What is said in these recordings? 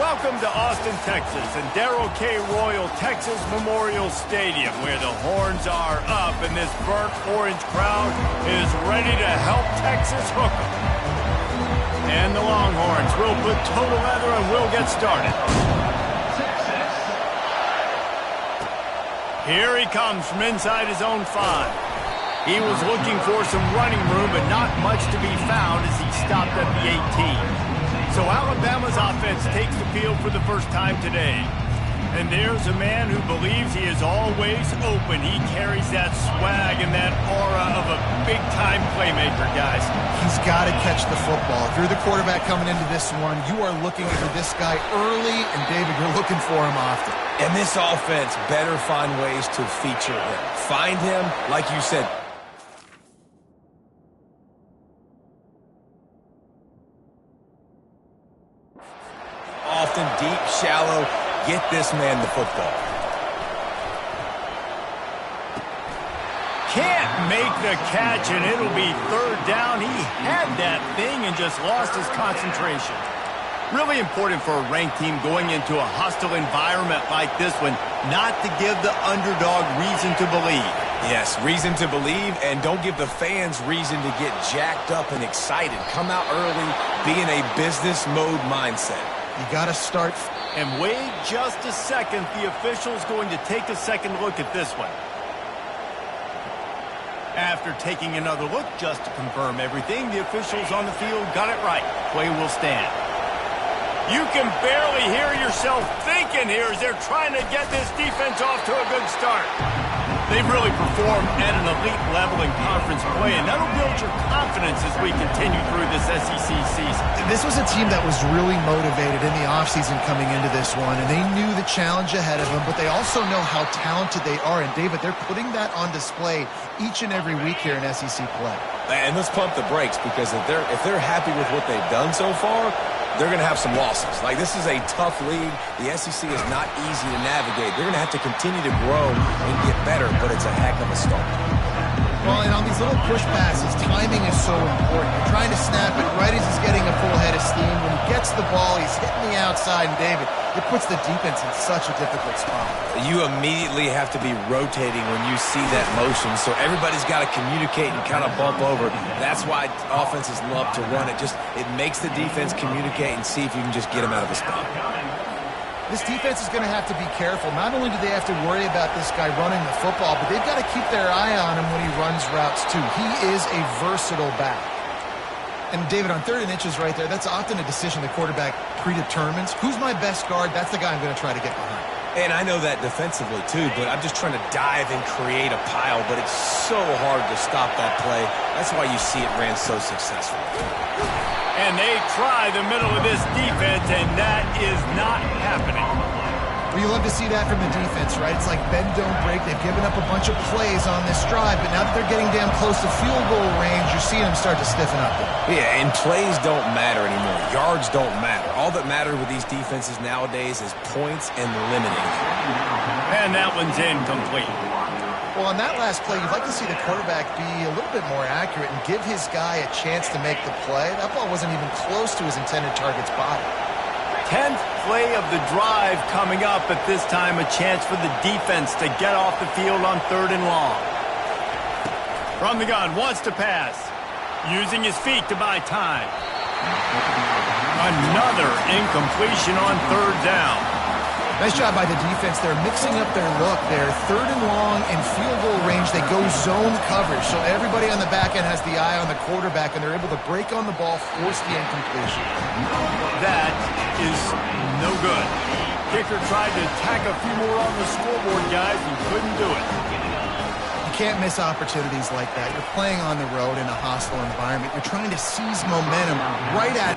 Welcome to Austin, Texas, and Darrell K. Royal Texas Memorial Stadium, where the horns are up and this burnt orange crowd is ready to help Texas hook 'em. And the Longhorns will put total leather and we'll get started. Here he comes from inside his own 5. He was looking for some running room, but not much to be found as he stopped at the 18. So Alabama's offense takes the field for the first time today. And there's a man who believes he is always open. He carries that swag and that aura of a big-time playmaker, guys. He's got to catch the football. If you're the quarterback coming into this one, you are looking for this guy early, and David, you're looking for him often. And this offense better find ways to feature him. Find him, like you said. Often deep, shallow. Get this man the football. Can't make the catch, and it'll be third down. He had that thing and just lost his concentration. Really important for a ranked team going into a hostile environment like this one, not to give the underdog reason to believe. Yes, reason to believe, and don't give the fans reason to get jacked up and excited. Come out early, be in a business mode mindset. You got to start. And wait just a second. The official's going to take a second look at this one. After taking another look just to confirm everything, the officials on the field got it right. Play will stand. You can barely hear yourself thinking here as they're trying to get this defense off to a good start. They've really performed at an elite level in conference play, and that'll build your confidence as we continue through this SEC season. This was a team that was really motivated in the offseason coming into this one, and they knew the challenge ahead of them, but they also know how talented they are. And, David, they're putting that on display each and every week here in SEC play. And let's pump the brakes, because if they're happy with what they've done so far, they're going to have some losses. Like, this is a tough league. The SEC is not easy to navigate. They're going to have to continue to grow and get better, but it's a heck of a start. Well, and on these little push passes, timing is so important. You're trying to snap it right as he's getting a full head of steam. When he gets the ball, he's hitting the outside, and David, it puts the defense in such a difficult spot. You immediately have to be rotating when you see that motion, so everybody's got to communicate and kind of bump over. That's why offenses love to run it. It makes the defense communicate and see if you can just get them out of a spot. This defense is going to have to be careful. Not only do they have to worry about this guy running the football, but they've got to keep their eye on him when he runs routes too. He is a versatile back. And David, on 3rd and inches right there, that's often a decision the quarterback predetermines. Who's my best guard? That's the guy I'm going to try to get behind. And I know that defensively too, but I'm just trying to dive and create a pile, but it's so hard to stop that play. That's why you see it ran so successful. And they try the middle of this defense, and that is not happening. Well, you love to see that from the defense, right? It's like bend, don't break. They've given up a bunch of plays on this drive, but now that they're getting damn close to field goal range, you're seeing them start to stiffen up there. Yeah, and plays don't matter anymore. Yards don't matter. All that matters with these defenses nowadays is points and limiting them. And that one's incomplete. Well, on that last play, you'd like to see the quarterback be a little bit more accurate and give his guy a chance to make the play. That ball wasn't even close to his intended target's body. 10th play of the drive coming up, at this time a chance for the defense to get off the field on 3rd and long. From the gun, wants to pass. Using his feet to buy time. Another incompletion on 3rd down. Nice job by the defense. They're mixing up their look. They're 3rd and long in field goal range. They go zone coverage, so everybody on the back end has the eye on the quarterback, and they're able to break on the ball, force the incompletion. That is no good. Kicker tried to tack a few more on the scoreboard, guys, and couldn't do it. You can't miss opportunities like that. You're playing on the road in a hostile environment. You're trying to seize momentum right at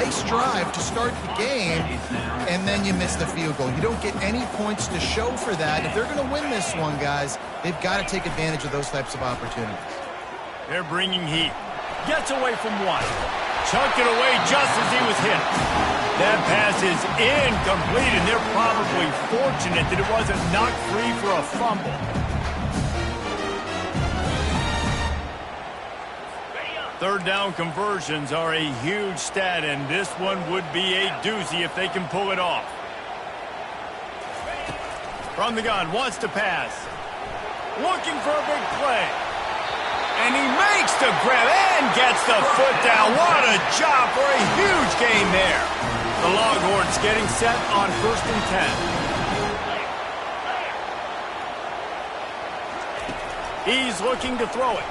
nice drive to start the game, and then you miss the field goal. You don't get any points to show for that. If they're going to win this one, guys, they've got to take advantage of those types of opportunities. They're bringing heat. Gets away from one. Chunked it away just as he was hit. That pass is incomplete, and they're probably fortunate that it wasn't knocked free for a fumble. Third down conversions are a huge stat, and this one would be a doozy if they can pull it off. From the gun, wants to pass. Looking for a big play. And he makes the grab and gets the foot down. What a job for a huge gain there. The Longhorns getting set on 1st and 10. He's looking to throw it.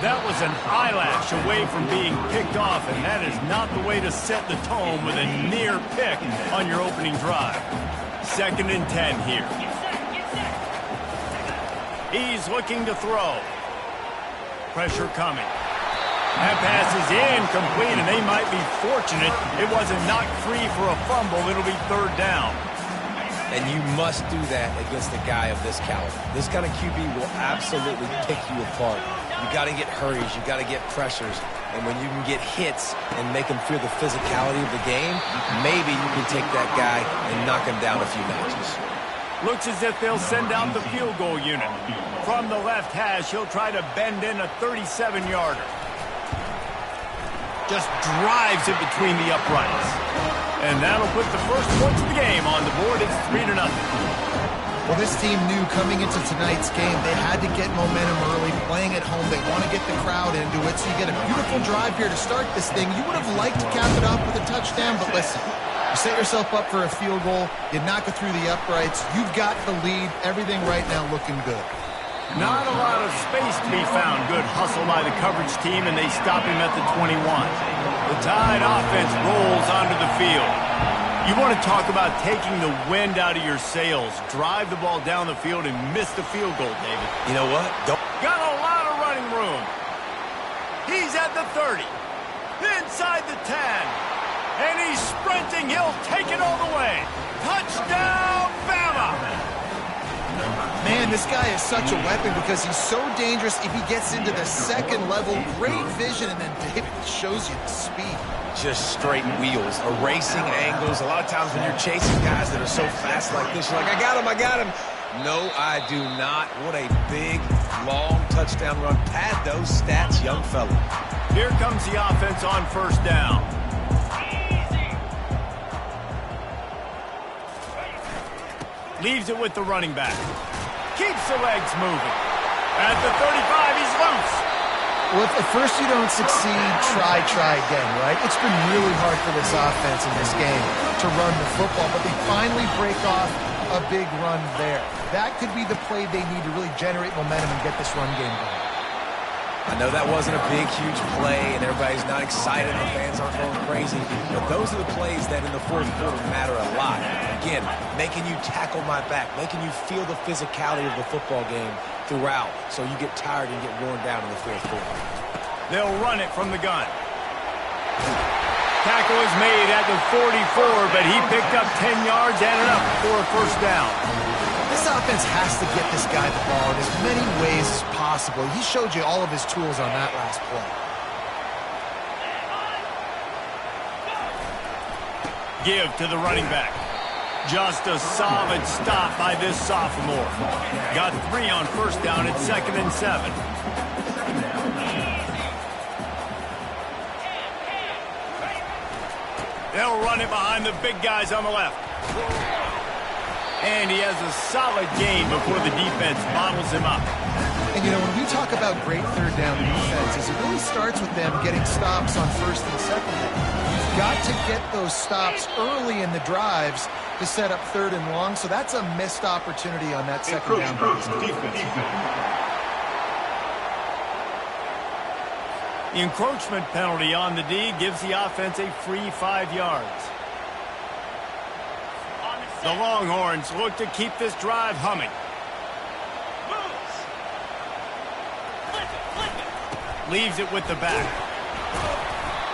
That was an eyelash away from being picked off, and that is not the way to set the tone with a near pick on your opening drive. 2nd and 10 here. He's looking to throw. Pressure coming. That pass is incomplete, and they might be fortunate it wasn't knocked free for a fumble. It'll be 3rd down. And you must do that against a guy of this caliber. This kind of QB will absolutely pick you apart. You got to get hurries. You got to get pressures. And when you can get hits and make him feel the physicality of the game, maybe you can take that guy and knock him down a few notches. Looks as if they'll send out the field goal unit. From the left hash, he'll try to bend in a 37-yarder. Just drives it between the uprights. And that'll put the first points of the game on the board. It's 3-0. Well, this team knew coming into tonight's game they had to get momentum early, playing at home. They want to get the crowd into it, so you get a beautiful drive here to start this thing. You would have liked to cap it off with a touchdown, but listen, you set yourself up for a field goal, you knock it through the uprights, you've got the lead, everything right now looking good. Not a lot of space to be found. Good hustle by the coverage team, and they stop him at the 21. The Tide offense rolls onto the field. You want to talk about taking the wind out of your sails. Drive the ball down the field and miss the field goal, David. You know what? Got a lot of running room. He's at the 30. Inside the 10. And he's sprinting. He'll take it all the way. Touchdown, Bama! Man, this guy is such a weapon because he's so dangerous if he gets into the second level. Great vision, and then David shows you the speed. Just straight wheels, erasing angles. A lot of times when you're chasing guys that are so fast like this, you're like, I got him. No, I do not. What a big, long touchdown run. Pad those stats, young fella. Here comes the offense on 1st down. Leaves it with the running back. Keeps the legs moving. At the 35, he's loose. Well, if at first you don't succeed, try again, right? It's been really hard for this offense in this game to run the football, but they finally break off a big run there. That could be the play they need to really generate momentum and get this run game going. I know that wasn't a big, huge play, and everybody's not excited. The fans aren't going crazy. But those are the plays that in the 4th quarter matter a lot. Again, making you tackle my back, making you feel the physicality of the football game throughout, so you get tired and get worn down in the 4th quarter. They'll run it from the gun. Tackle is made at the 44, but he picked up 10 yards and enough for a 1st down. This offense has to get this guy the ball in as many ways as possible. He showed you all of his tools on that last play. Give to the running back. Just a solid stop by this sophomore. Got 3 on 1st down at 2nd and 7. They'll run it behind the big guys on the left. And he has a solid gain before the defense bottles him up. And, you know, when we talk about great 3rd down defenses, it really starts with them getting stops on 1st and 2nd down. You've got to get those stops early in the drives to set up 3rd and long, so that's a missed opportunity on that 2nd down. The encroachment penalty on the D gives the offense a free 5 yards. The Longhorns look to keep this drive humming. Leaves it with the back.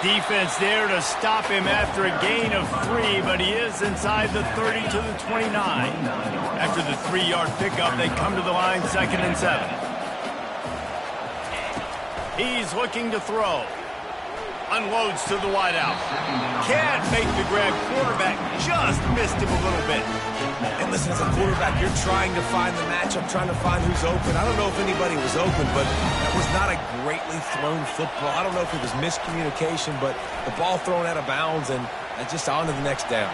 Defense there to stop him after a gain of 3, but he is inside the 30 to the 29. After the 3-yard pickup, they come to the line 2nd and 7. He's looking to throw. Unloads to the wideout. Can't make the grab. Quarterback just missed him a little bit. And listen, as a quarterback, you're trying to find the matchup, trying to find who's open. I don't know if anybody was open, but that was not a greatly thrown football. I don't know if it was miscommunication, but the ball thrown out of bounds and just on to the next down.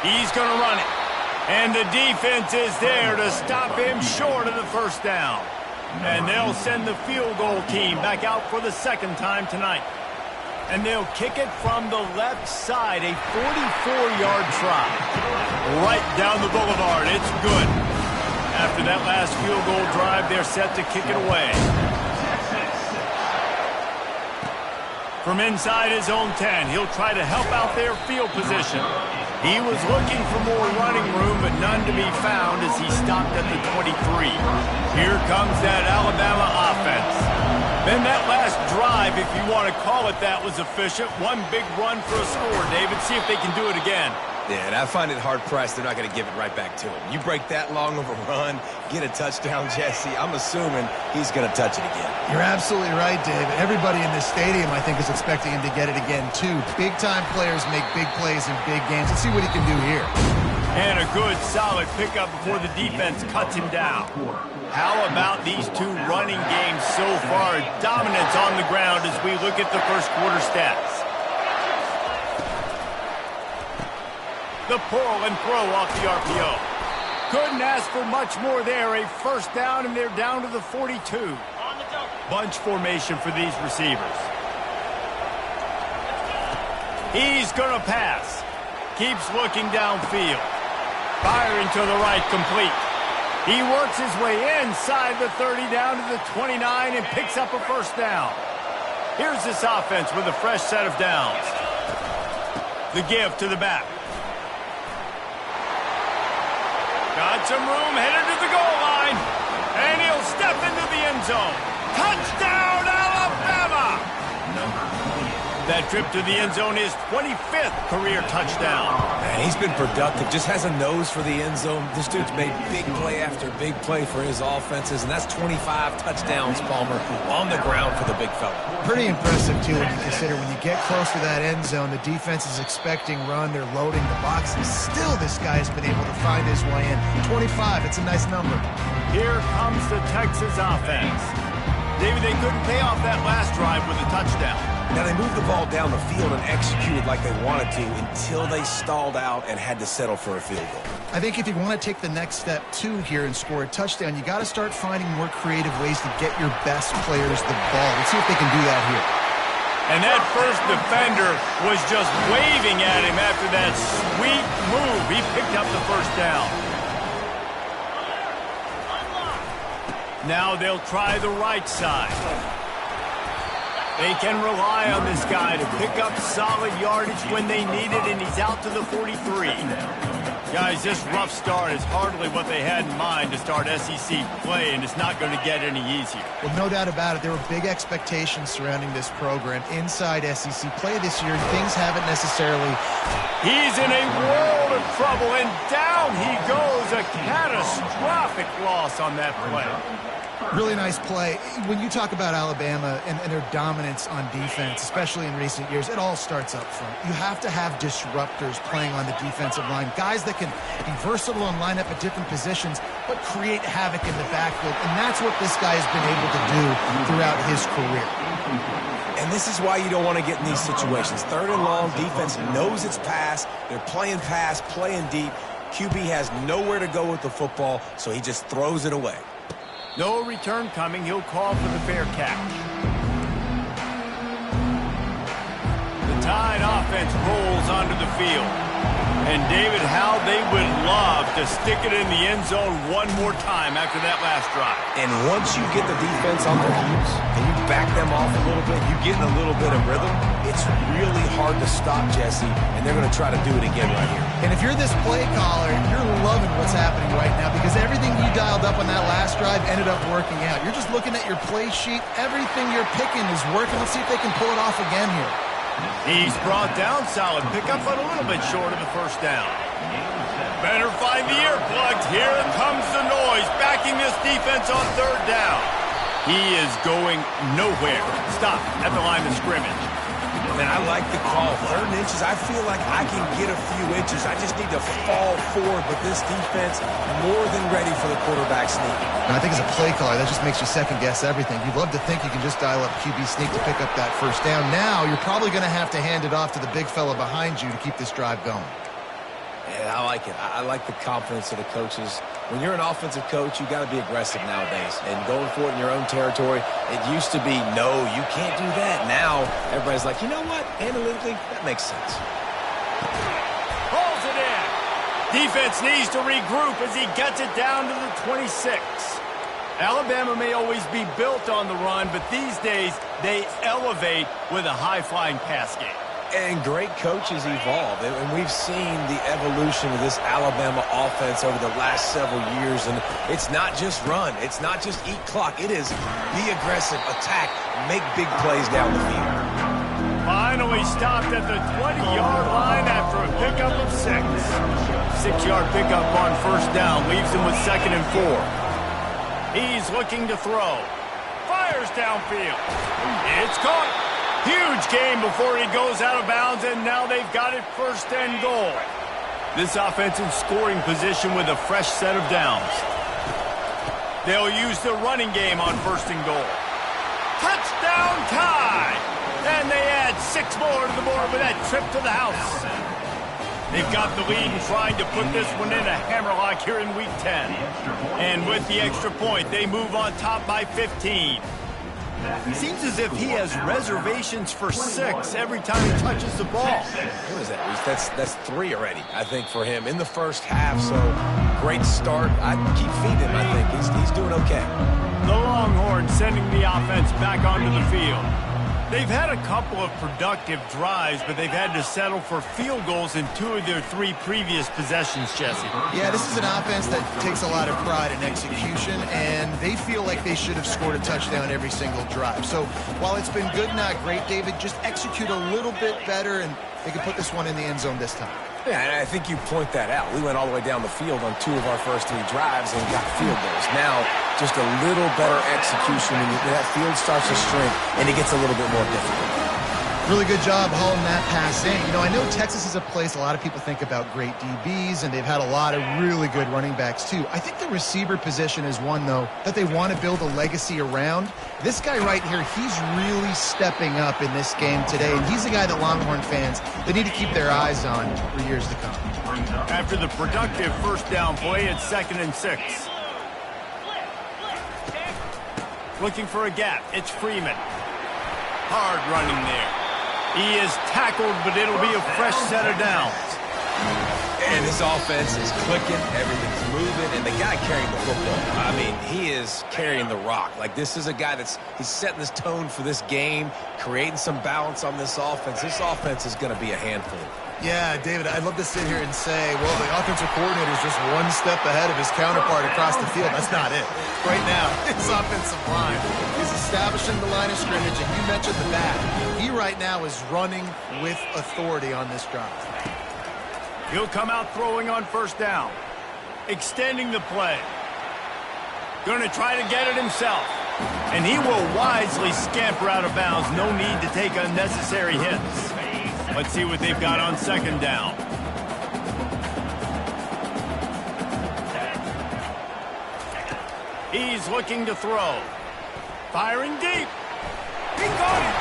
He's going to run it. And the defense is there to stop him short of the first down. And they'll send the field goal team back out for the 2nd time tonight. And they'll kick it from the left side, a 44-yard try. Right down the boulevard. It's good. After that last field goal drive, they're set to kick it away. From inside his own 10, he'll try to help out their field position. He was looking for more running room, but none to be found as he stopped at the 23. Here comes that Alabama offense. Then that last drive, if you want to call it that, was efficient. One big run for a score, David. See if they can do it again. Yeah, and I find it hard-pressed they're not going to give it right back to him. You break that long of a run, get a touchdown, Jesse, I'm assuming he's going to touch it again. You're absolutely right, David. Everybody in this stadium, I think, is expecting him to get it again, too. Big-time players make big plays in big games. Let's see what he can do here. And a good, solid pickup before the defense cuts him down. How about these two running games so far? Dominance on the ground as we look at the first quarter stats. The pull and throw off the RPO. Couldn't ask for much more there. A first down, and they're down to the 42. Bunch formation for these receivers. He's going to pass. Keeps looking downfield. Firing to the right, complete. He works his way inside the 30 down to the 29 and picks up a first down. Here's this offense with a fresh set of downs. The give to the back. Got some room, headed to the goal line. And he'll step into the end zone. Touchdown, Alabama! That trip to the end zone is 25th career touchdown. Man, he's been productive, just has a nose for the end zone. This dude's made big play after big play for his offenses, and that's 25 touchdowns, Palmer, on the ground for the big fella. Pretty impressive, too, when you consider when you get close to that end zone, the defense is expecting run, they're loading the box, and still this guy has been able to find his way in. 25, it's a nice number. Here comes the Texas offense. David, they couldn't pay off that last drive with a touchdown. Now, they moved the ball down the field and executed like they wanted to until they stalled out and had to settle for a field goal. I think if you want to take the next step, too, here and score a touchdown, you got to start finding more creative ways to get your best players the ball. Let's see if they can do that here. And that first defender was just waving at him after that sweet move. He picked up the first down. Now they'll try the right side. They can rely on this guy to pick up solid yardage when they need it, and he's out to the 43. Guys, this rough start is hardly what they had in mind to start SEC play, and it's not going to get any easier. Well, no doubt about it. There were big expectations surrounding this program inside SEC play this year, and things haven't necessarily... He's in a world of trouble, and down he goes. A catastrophic loss on that play. Really nice play. When you talk about Alabama and their dominance on defense, especially in recent years, it all starts up front. You have to have disruptors playing on the defensive line, guys that can be versatile and line up at different positions, but create havoc in the backfield, and that's what this guy has been able to do throughout his career. And this is why you don't want to get in these situations. 3rd and long, defense knows it's pass. They're playing pass, playing deep. QB has nowhere to go with the football, so he just throws it away. No return coming. He'll call for the fair catch. The Tide offense rolls onto the field. And David, how they would love to stick it in the end zone one more time after that last drive. And once you get the defense on their heels and you back them off a little bit, you get in a little bit of rhythm, it's really hard to stop, Jesse, and they're going to try to do it again right here. And if you're this play caller, you're loving what's happening right now because everything you dialed up on that last drive ended up working out. You're just looking at your play sheet. Everything you're picking is working. Let's see if they can pull it off again here. He's brought down solid pickup, but a little bit short of the first down. Better find the earplugs. Here comes the noise, backing this defense on third down. He is going nowhere. Stop at the line of scrimmage. Man, I like the call. 3rd and inches, I feel like I can get a few inches. I just need to fall forward, but this defense more than ready for the quarterback sneak. And I think as a play caller, that just makes you second-guess everything. You'd love to think you can just dial up QB sneak to pick up that first down. Now, you're probably going to have to hand it off to the big fella behind you to keep this drive going. Yeah, I like it. I like the confidence of the coaches. When you're an offensive coach, you got to be aggressive nowadays. And going for it in your own territory, it used to be, no, you can't do that. Now, everybody's like, you know what? Analytically, that makes sense. Pulls it in. Defense needs to regroup as he gets it down to the 26. Alabama may always be built on the run, but these days they elevate with a high-flying pass game. And great coaches evolve, and we've seen the evolution of this Alabama offense over the last several years, and it's not just run, it's not just eat clock, it is be aggressive, attack, make big plays down the field. Finally stopped at the 20-yard line after a pickup of 6. 6-yard pickup on first down leaves him with 2nd and 4. He's looking to throw. Fires downfield. It's caught. Huge gain before he goes out of bounds, and now they've got it 1st and goal. This offense in scoring position with a fresh set of downs. They'll use the running game on 1st and goal. Touchdown tie! And they add 6 more to the board with that trip to the house. They've got the lead and trying to put this one in a hammerlock here in Week 10. And with the extra point, they move on top by 15. Seems as if he has reservations for 6 every time he touches the ball. What is that, Reese? That's 3 already, I think, for him in the first half. So, great start. I'd keep feeding him, I think. He's doing okay. The Longhorns sending the offense back onto the field. They've had a couple of productive drives, but they've had to settle for field goals in 2 of their 3 previous possessions, Jesse. Yeah, this is an offense that takes a lot of pride in execution, and they feel like they should have scored a touchdown every single drive. So while it's been good, not great, David, just execute a little bit better, and they can put this one in the end zone this time. Yeah, and I think you point that out. We went all the way down the field on 2 of our first 3 drives and got field goals. Now, just a little better execution, and that field starts to shrink, and it gets a little bit more difficult. Really good job hauling that pass in. You know, I know Texas is a place a lot of people think about great DBs, and they've had a lot of really good running backs, too. I think the receiver position is one, though, that they want to build a legacy around. This guy right here, he's really stepping up in this game today, and he's a guy that Longhorn fans, they need to keep their eyes on for years to come. After the productive first down play, it's 2nd and 6. Looking for a gap. It's Freeman. Hard running there. He is tackled, but it'll be a fresh set of downs. And his offense is clicking, everything's moving, and the guy carrying the football, I mean, he is carrying the rock. Like, this is a guy he's setting this tone for this game, creating some balance on this offense. This offense is going to be a handful. Yeah, David, I'd love to sit here and say, well, the offensive coordinator is just one step ahead of his counterpart across the field. That's not it. Right now, his offensive line is establishing the line of scrimmage, and you mentioned the back. He right now is running with authority on this drive. He'll come out throwing on first down. Extending the play. Going to try to get it himself. And he will wisely scamper out of bounds. No need to take unnecessary hits. Let's see what they've got on 2nd down. He's looking to throw. Firing deep. He got it.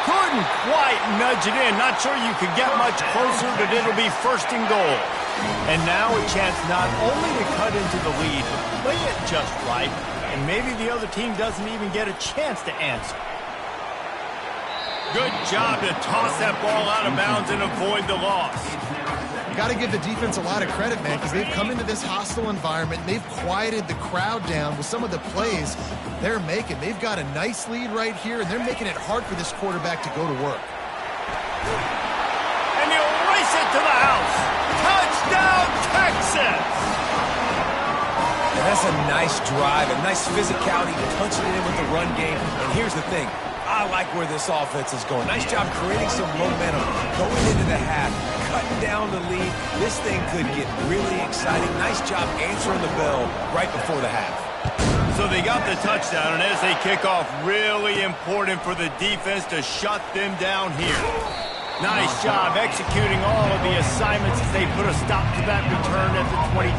Couldn't quite nudge it in. Not sure you could get much closer, but it'll be 1st and goal. And now a chance not only to cut into the lead, but play it just right. And maybe the other team doesn't even get a chance to answer. Good job to toss that ball out of bounds and avoid the loss. Got to give the defense a lot of credit, man, because they've come into this hostile environment, and they've quieted the crowd down with some of the plays they're making. They've got a nice lead right here, and they're making it hard for this quarterback to go to work. And he'll race it to the house. Touchdown, Texas! And that's a nice drive, a nice physicality, punching it in with the run game. And here's the thing, I like where this offense is going. Nice job creating some momentum, going into the half, cutting down the lead. This thing could get really exciting. Nice job answering the bell right before the half. So they got the touchdown, and as they kick off, really important for the defense to shut them down here. Nice job executing all of the assignments as they put a stop to that return at the 22.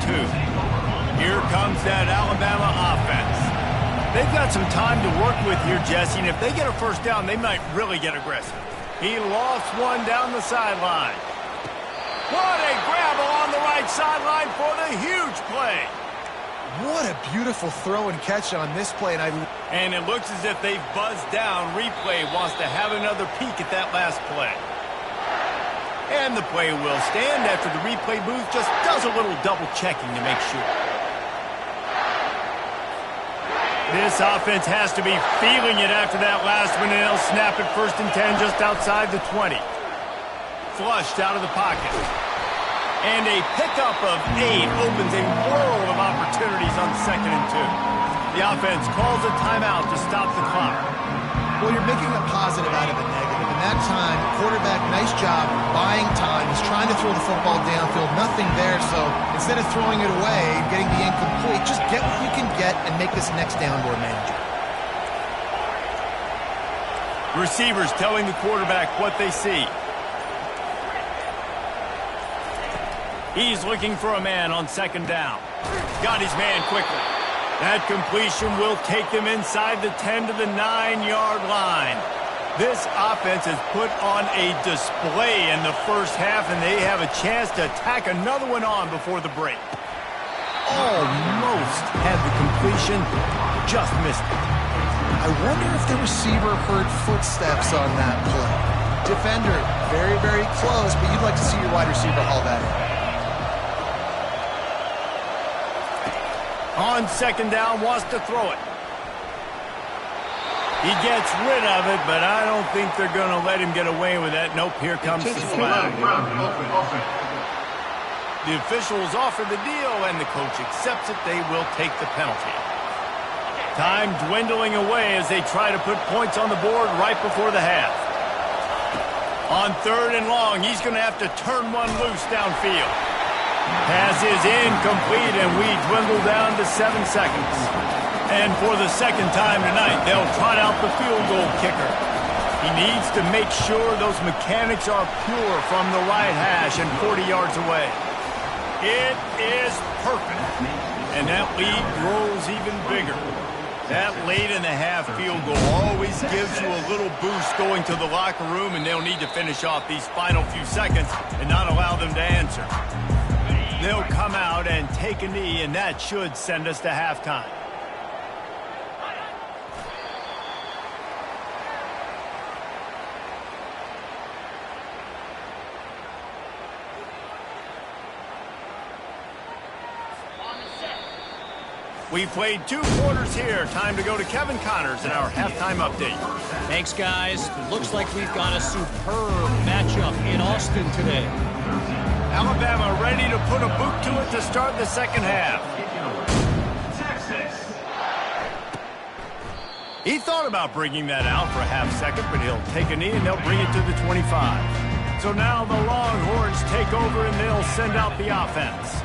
Here comes that Alabama offense. They've got some time to work with here, Jesse, and if they get a first down, they might really get aggressive. He lost one down the sideline. What a grab along the right sideline for the huge play. What a beautiful throw and catch on this play. And it looks as if they've buzzed down. Replay wants to have another peek at that last play. And the play will stand after the replay booth just does a little double checking to make sure. This offense has to be feeling it after that last one, and they'll snap it 1st and 10 just outside the 20. Flushed out of the pocket. And a pickup of 8 opens a world of opportunities on 2nd and 2. The offense calls a timeout to stop the clock. Well, you're making a positive out of a negative. And that time, quarterback, nice job buying time. He's trying to throw the football downfield. Nothing there, so instead of throwing it away and getting the incomplete, just get what you can get and make this next down more manageable. Receivers telling the quarterback what they see. He's looking for a man on 2nd down. Got his man quickly. That completion will take them inside the 10 to the 9-yard line. This offense has put on a display in the first half, and they have a chance to tack another one on before the break. Almost had the completion, just missed it. I wonder if the receiver heard footsteps on that play. Defender, very, very close, but you'd like to see your wide receiver haul that in. On 2nd down, wants to throw it. He gets rid of it, but I don't think they're going to let him get away with that. Nope, here comes the flag. The officials offer the deal, and the coach accepts it. They will take the penalty. Time dwindling away as they try to put points on the board right before the half. On 3rd and long, he's going to have to turn one loose downfield. Pass is incomplete, and we dwindle down to 7 seconds. And for the 2nd time tonight, they'll trot out the field goal kicker. He needs to make sure those mechanics are pure from the right hash and 40 yards away. It is perfect. And that lead grows even bigger. That late in the half field goal always gives you a little boost going to the locker room, and they'll need to finish off these final few seconds and not allow them to answer. They'll come out and take a knee, and that should send us to halftime. We've played 2 quarters here. Time to go to Kevin Connors in our halftime update. Thanks, guys. It looks like we've got a superb matchup in Austin today. Alabama ready to put a boot to it to start the 2nd half. He thought about bringing that out for a half second, but he'll take a knee and they'll bring it to the 25. So now the Longhorns take over and they'll send out the offense.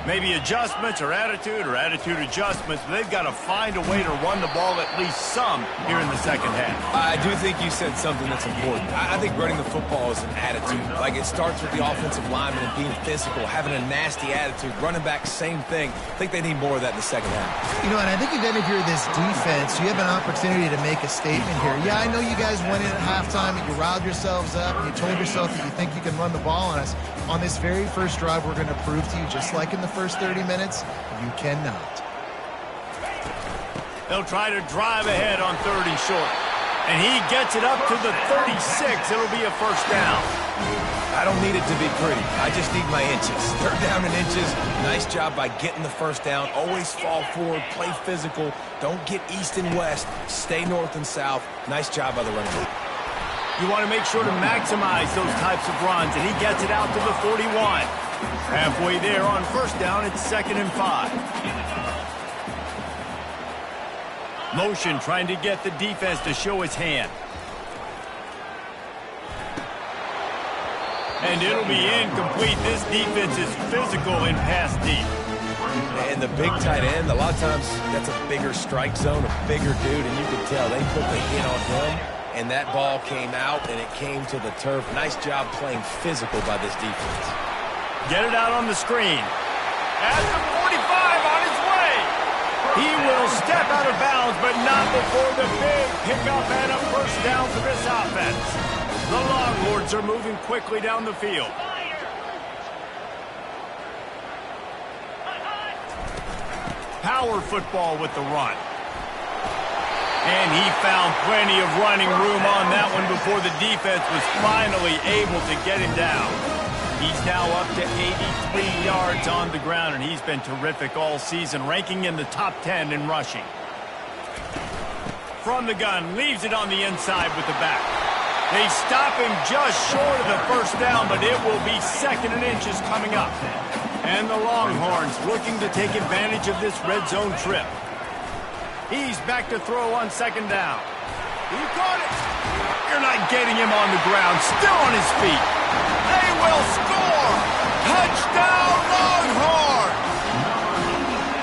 Maybe adjustments or attitude adjustments, but they've got to find a way to run the ball at least some here in the 2nd half. I do think you said something that's important. I think running the football is an attitude. Like, it starts with the offensive lineman and being physical, having a nasty attitude. Running back, same thing. I think they need more of that in the 2nd half. You know, and I think even if you're this defense, you have an opportunity to make a statement here. Yeah, I know you guys went in at halftime and you riled yourselves up and you told yourself that you think you can run the ball on us. On this very first drive, we're going to prove to you, just like in the first 30 minutes, you cannot. They'll try to drive ahead on 3rd and short. And he gets it up to the 36. It'll be a first down. I don't need it to be pretty. I just need my inches. 3rd down in inches. Nice job by getting the first down. Always fall forward, play physical. Don't get east and west. Stay north and south. Nice job by the running back. You want to make sure to maximize those types of runs, and he gets it out to the 41. Halfway there on 1st down, it's 2nd and 5. Motion trying to get the defense to show his hand. And it'll be incomplete. This defense is physical in pass deep. And the big tight end, a lot of times that's a bigger strike zone, a bigger dude, and you can tell they put the hit on him, and that ball came out, and it came to the turf. Nice job playing physical by this defense. Get it out on the screen. At the 45 on his way. He will step out of bounds, but not before the big pickup and a first down for this offense. The Longhorns are moving quickly down the field. Power football with the run. And he found plenty of running room on that one before the defense was finally able to get him down. He's now up to 83 yards on the ground, and he's been terrific all season, ranking in the top 10 in rushing. From the gun, leaves it on the inside with the back. They stop him just short of the first down, but it will be 2nd and inches coming up. And the Longhorns looking to take advantage of this red zone trip. He's back to throw on 2nd down. He caught it. You're not getting him on the ground. Still on his feet. They will score. Touchdown, Longhorns.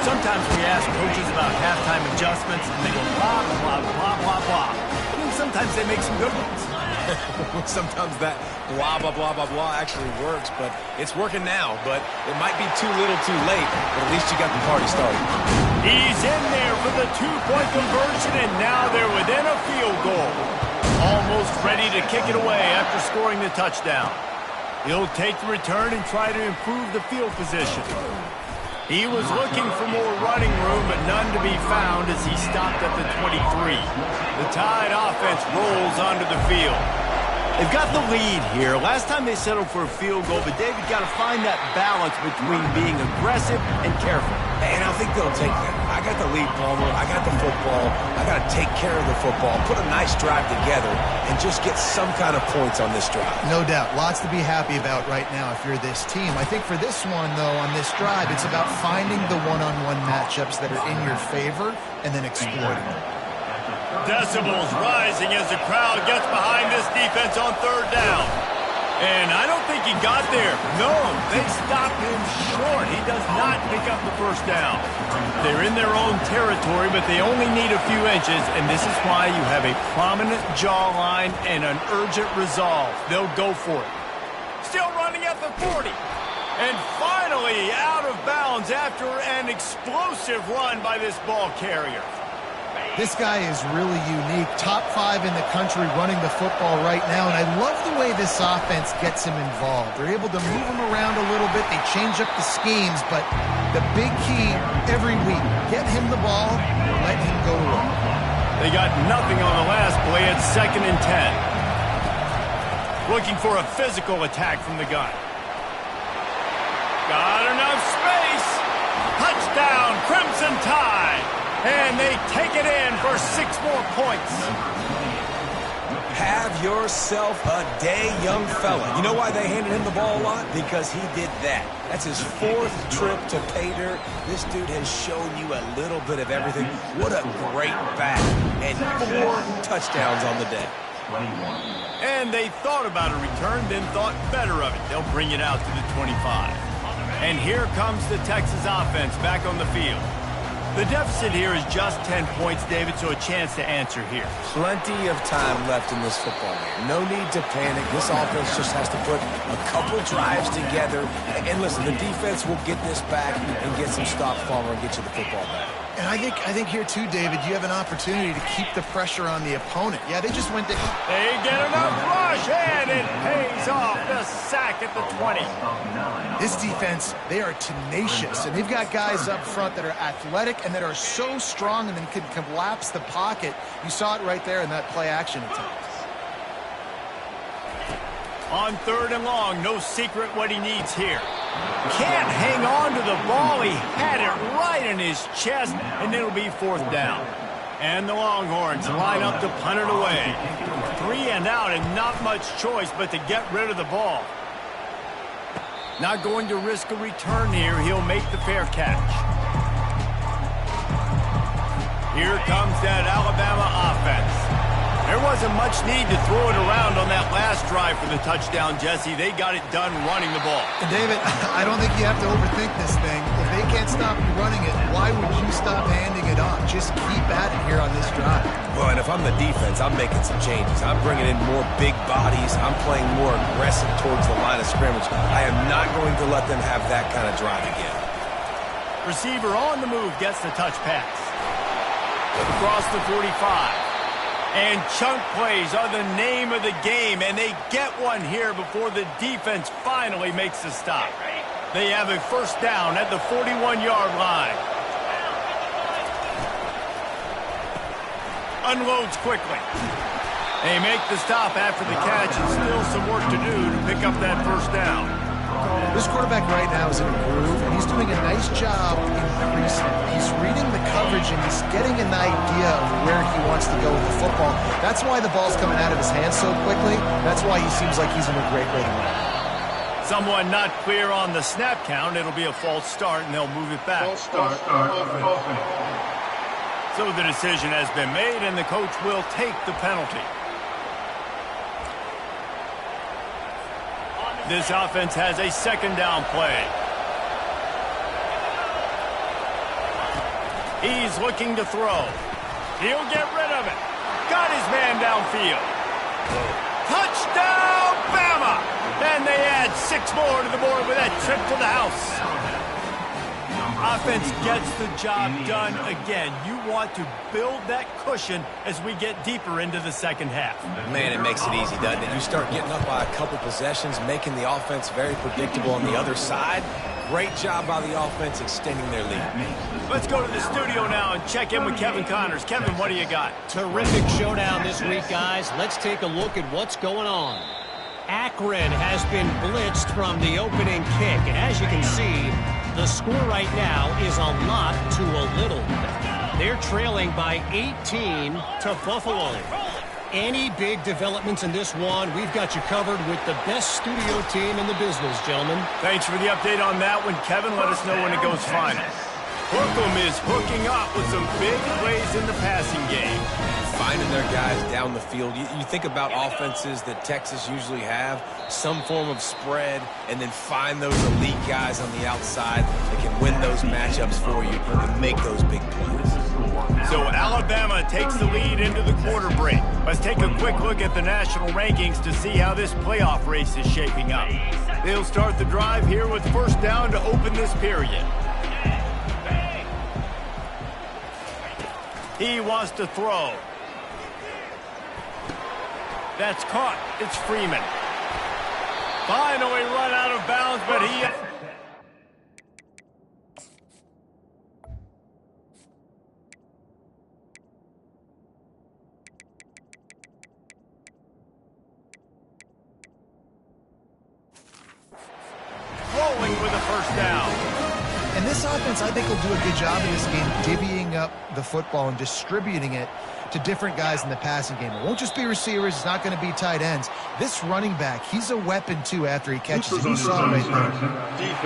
Sometimes we ask coaches about halftime adjustments, and they go blah, blah, blah, blah, blah. I mean, sometimes they make some good ones. Sometimes that blah, blah, blah, blah, blah actually works, but it's working now. But it might be too little too late, but at least you got the party started. He's in there for the 2-point conversion, and now they're within a field goal. Almost ready to kick it away after scoring the touchdown. He'll take the return and try to improve the field position. He was looking for more running room, but none to be found as he stopped at the 23. The Tide offense rolls onto the field. They've got the lead here. Last time they settled for a field goal, but David got to find that balance between being aggressive and careful. And I think they'll take that. I got the lead, Palmer. I got the football. I got to take care of the football, put a nice drive together, and just get some kind of points on this drive. No doubt. Lots to be happy about right now if you're this team. I think for this one, though, on this drive, it's about finding the one-on-one matchups that are in your favor and then exploiting them. Decibels rising as the crowd gets behind this defense on 3rd down. And I don't think he got there. No, they stopped him short. He does not pick up the first down. They're in their own territory, but they only need a few inches, and this is why you have a prominent jawline and an urgent resolve. They'll go for it. Still running at the 40. And finally out of bounds after an explosive run by this ball carrier. This guy is really unique. Top 5 in the country running the football right now, and I love the way this offense gets him involved. They're able to move him around a little bit. They change up the schemes, but the big key every week, get him the ball, let him go to work. They got nothing on the last play at 2nd and 10. Looking for a physical attack from the gun. Got enough space. Touchdown, Crimson Tide. And they take it in for 6 more points. Have yourself a day, young fella. You know why they handed him the ball a lot? Because he did that. That's his 4th trip to pay dirt. This dude has shown you a little bit of everything. What a great back. And 4 touchdowns on the day. And they thought about a return, then thought better of it. They'll bring it out to the 25. And here comes the Texas offense back on the field. The deficit here is just 10 points, David, so a chance to answer here. Plenty of time left in this football game. No need to panic. This offense just has to put a couple drives together. And listen, the defense will get this back and get some stops, Palmer, and get you the football back. And I think here too, David, you have an opportunity to keep the pressure on the opponent. Yeah, they just went to... They get enough rush, and it pays off the sack at the 20. This defense, they are tenacious, and they've got guys up front that are athletic and that are so strong and then can collapse the pocket. You saw it right there in that play-action attempt. On 3rd and long, no secret what he needs here. Can't hang on to the ball. He had it right in his chest, and it'll be 4th down. And the Longhorns line up to punt it away. 3 and out, and not much choice but to get rid of the ball. Not going to risk a return here. He'll make the fair catch. Here comes that Alabama offense. There wasn't much need to throw it around on that last drive for the touchdown, Jesse. They got it done running the ball. And David, I don't think you have to overthink this thing. If they can't stop you running it, why would you stop handing it off? Just keep at it here on this drive. Well, and if I'm the defense, I'm making some changes. I'm bringing in more big bodies. I'm playing more aggressive towards the line of scrimmage. I am not going to let them have that kind of drive again. Receiver on the move gets the touch pass. Across the 45. And chunk plays are the name of the game, and they get one here before the defense finally makes the stop. They have a first down at the 41-yard line. Unloads quickly. They make the stop after the catch, and still some work to do to pick up that first down. This quarterback right now is in a groove, and he's doing a nice job increasing it. He's reading the coverage, and he's getting an idea of where he wants to go with the football. That's why the ball's coming out of his hands so quickly. That's why he seems like he's in a great way to win. Someone not clear on the snap count. It'll be a false start, and they'll move it back. False start. So the decision has been made, and the coach will take the penalty. This offense has a second down play. He's looking to throw. He'll get rid of it. Got his man downfield. Touchdown, Bama! And they add 6 more to the board with that trip to the house. Offense gets the job done again. You want to build that cushion as we get deeper into the second half. Man, it makes it easy, doesn't it? You start getting up by a couple possessions, making the offense very predictable on the other side. Great job by the offense extending their lead. Let's go to the studio now and check in with Kevin Connors. Kevin, what do you got? Terrific showdown this week, guys. Let's take a look at what's going on. Akron has been blitzed from the opening kick, and as you can see, the score right now is a lot to a little. They're trailing by 18 to Buffalo. Any big developments in this one, we've got you covered with the best studio team in the business, gentlemen. Thanks for the update on that one, Kevin. Let us know when it goes final. Hookham is hooking up with some big plays in the passing game. Finding their guys down the field. You think about offenses that Texas usually have, some form of spread, and then find those elite guys on the outside that can win those matchups for you and make those big plays. So Alabama takes the lead into the quarter break. Let's take a quick look at the national rankings to see how this playoff race is shaping up. They'll start the drive here with first down to open this period. He wants to throw. That's caught. It's Freeman. Finally run out of bounds, but he... rolling with a first down. And this offense, I think, will do a good job in this game divvying up the football and distributing it to different guys in the passing game. It won't just be receivers. It's not going to be tight ends. This running back, he's a weapon, too, after he catches it. You saw it right there.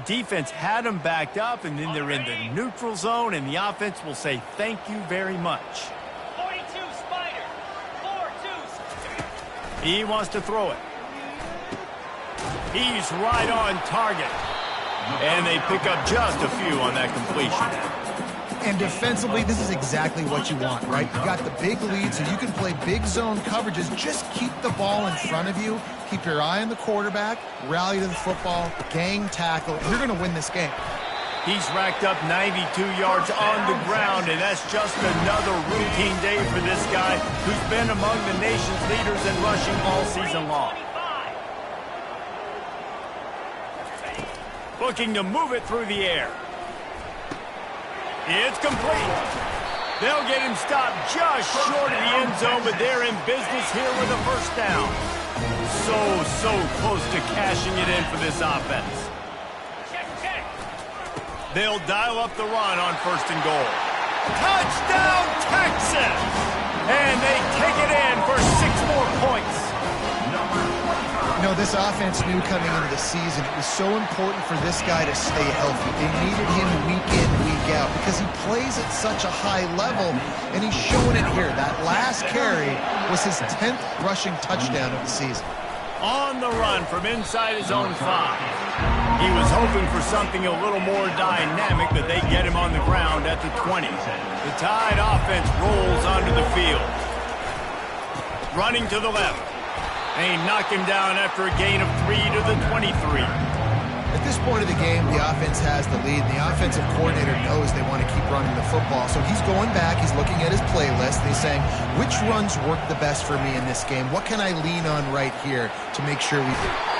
Defense had him backed up, and then they're in the neutral zone, and the offense will say thank you very much. 42 Spider. 4-2. He wants to throw it. He's right on target. And they pick up just a few on that completion. And defensively, this is exactly what you want, right? You got the big lead, so you can play big zone coverages. Just keep the ball in front of you. Keep your eye on the quarterback. Rally to the football. Gang tackle. You're going to win this game. He's racked up 92 yards on the ground, and that's just another routine day for this guy who's been among the nation's leaders in rushing all season long. Looking to move it through the air. It's complete. They'll get him stopped just short of the end zone, but they're in business here with a first down. So close to cashing it in for this offense. They'll dial up the run on first and goal. Touchdown, Texas! And they take it in for 6 more points. You know, this offense knew coming into the season it was so important for this guy to stay healthy. They needed him week in, week out because he plays at such a high level, and he's showing it here. That last carry was his 10th rushing touchdown of the season. On the run from inside his own 5. He was hoping for something a little more dynamic, but they get him on the ground at the 20. The Tide offense rolls onto the field. Running to the left. They knock him down after a gain of 3 to the 23. At this point of the game, the offense has the lead. The offensive coordinator knows they want to keep running the football. So he's going back, he's looking at his playlist, and he's saying, which runs work the best for me in this game? What can I lean on right here to make sure we...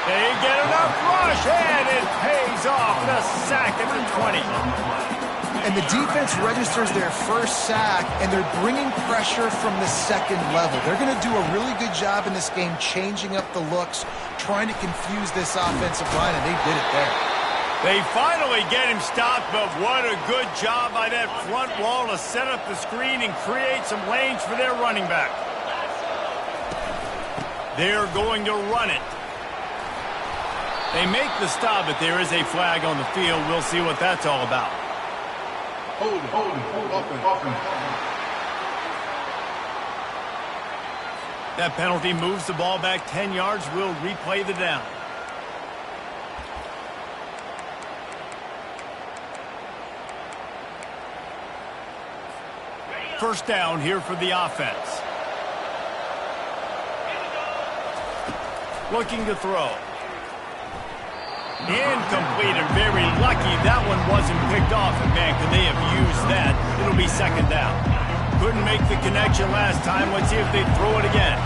They get enough rush, and it pays off. The sack at the 20. And the defense registers their first sack, and they're bringing pressure from the second level. They're going to do a really good job in this game changing up the looks, trying to confuse this offensive line, and they did it there. They finally get him stopped, but what a good job by that front wall to set up the screen and create some lanes for their running back. They're going to run it. They make the stop, but there is a flag on the field. We'll see what that's all about. Hold offense. That penalty moves the ball back 10 yards. We'll replay the down. First down here for the offense. Looking to throw. Incomplete, and very lucky that one wasn't picked off. And man, could they have used that? It'll be second down. Couldn't make the connection last time. Let's see if they throw it again.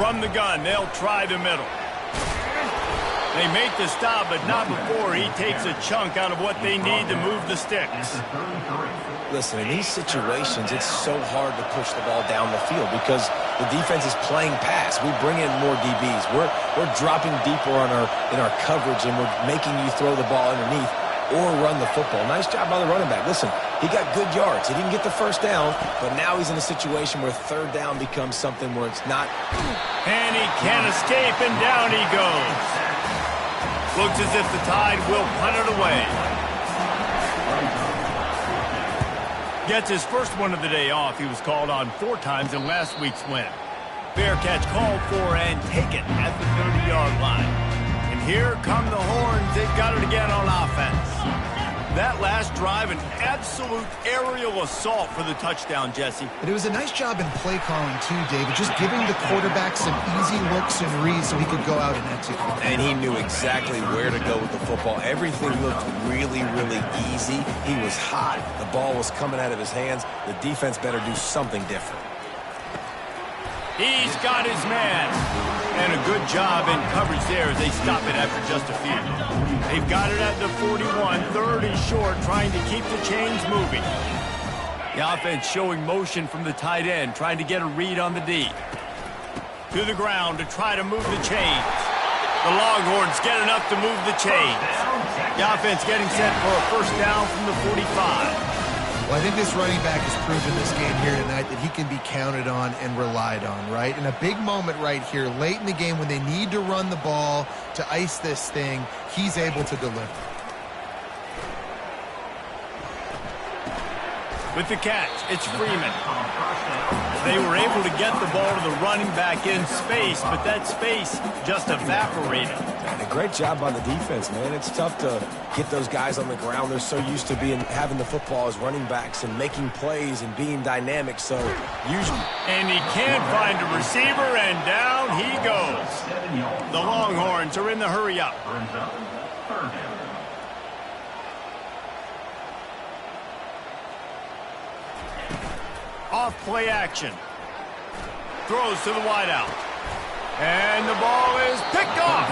From the gun, they'll try the middle. They make the stop, but not before he takes a chunk out of what they need to move the sticks. Listen, in these situations, it's so hard to push the ball down the field because the defense is playing pass. We bring in more DBs. We're dropping deeper in our coverage, and we're making you throw the ball underneath or run the football. Nice job by the running back. Listen, he got good yards. He didn't get the first down, but now he's in a situation where third down becomes something where it's not. And he can't escape, and down he goes. Looks as if the Tide will punt it away. Gets his first one of the day off. He was called on 4 times in last week's win. Fair catch called for and taken at the 30-yard line. And here come the horns. They've got it again on offense. That last drive, an absolute aerial assault for the touchdown, Jesse. But it was a nice job in play calling too, David, just giving the quarterback some easy looks and reads so he could go out and execute. And he knew exactly where to go with the football. Everything looked really, really easy. He was hot. The ball was coming out of his hands. The defense better do something different. He's got his man. And a good job in coverage there as they stop it after just a few. They've got it at the 41, 30 short, trying to keep the chains moving. The offense showing motion from the tight end, trying to get a read on the D. To the ground to try to move the chains. The Longhorns get enough to move the chains. The offense getting set for a first down from the 45. Well, I think this running back has proven this game here tonight that he can be counted on and relied on, right? In a big moment right here, late in the game when they need to run the ball to ice this thing, he's able to deliver. With the catch, it's Freeman. They were able to get the ball to the running back in space, but that space just evaporated. And a great job by the defense, man. It's tough to get those guys on the ground. They're so used to having the football as running backs and making plays and being dynamic. So usually, and he can't find a receiver, and down he goes. The Longhorns are in the hurry up. Off play action. Throws to the wideout. And the ball is picked off.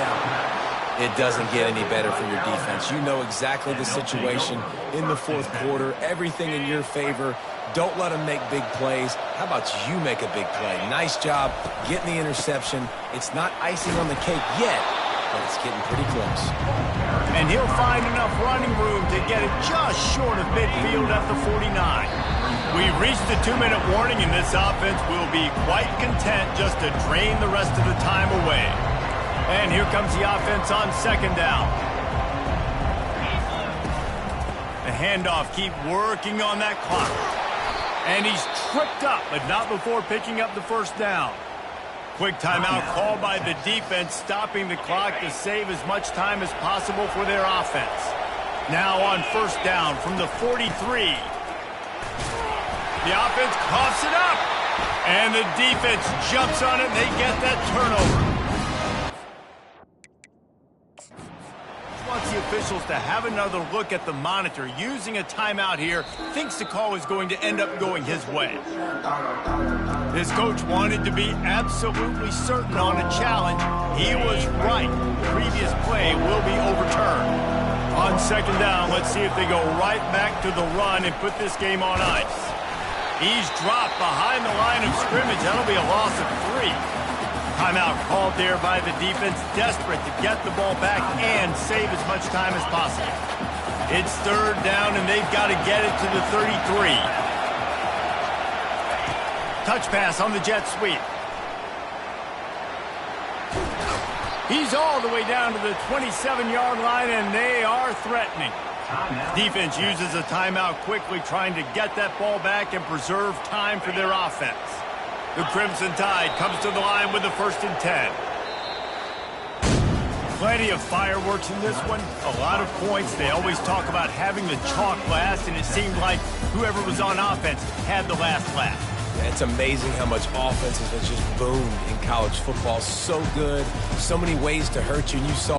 It doesn't get any better for your defense. You know exactly the situation in the fourth quarter. Everything in your favor. Don't let them make big plays. How about you make a big play? Nice job getting the interception. It's not icing on the cake yet, but it's getting pretty close. And he'll find enough running room to get it just short of midfield at the 49. We've reached the 2-minute warning, and this offense will be quite content just to drain the rest of the time away. And here comes the offense on second down. The handoff, keep working on that clock. And he's tripped up, but not before picking up the first down. Quick timeout called by the defense, stopping the clock to save as much time as possible for their offense. Now on first down from the 43. The offense coughs it up. And the defense jumps on it, and they get that turnover. Wants the officials to have another look at the monitor. Using a timeout here, thinks the call is going to end up going his way. This coach wanted to be absolutely certain on a challenge. He was right. The previous play will be overturned. On second down, let's see if they go right back to the run and put this game on ice. He's dropped behind the line of scrimmage. That'll be a loss of 3. Timeout called there by the defense, desperate to get the ball back and save as much time as possible. It's third down, and they've got to get it to the 33. Touch pass on the jet sweep. He's all the way down to the 27-yard line, and they are threatening. Defense uses a timeout quickly, trying to get that ball back and preserve time for their offense. The Crimson Tide comes to the line with the 1st and 10. Plenty of fireworks in this one. A lot of points. They always talk about having the chalk last, and it seemed like whoever was on offense had the last laugh. Yeah, it's amazing how much offense has just boomed in college football. So good. So many ways to hurt you, and you saw